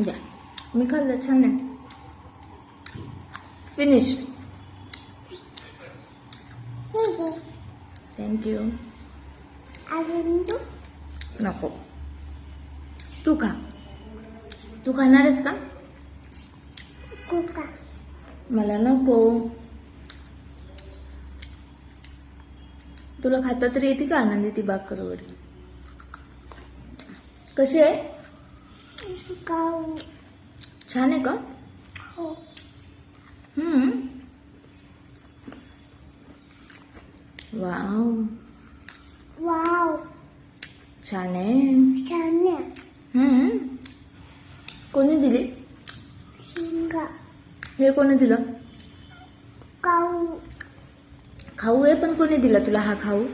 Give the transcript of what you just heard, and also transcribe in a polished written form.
द्या. मी खाल्लं, छान आहे. फिनिश. थँक्यू. नको, तू खा. तू खाणार आहेस का? मला नको. तुला खाता तरी येते का आनंदी ती बाकरवडी? कशी आहे? छान आहे का? वाव, छान आहे. कोणी दिली? हे कोणी दिलं? खाऊ आहे, पण कोणी दिला तुला हा खाऊ?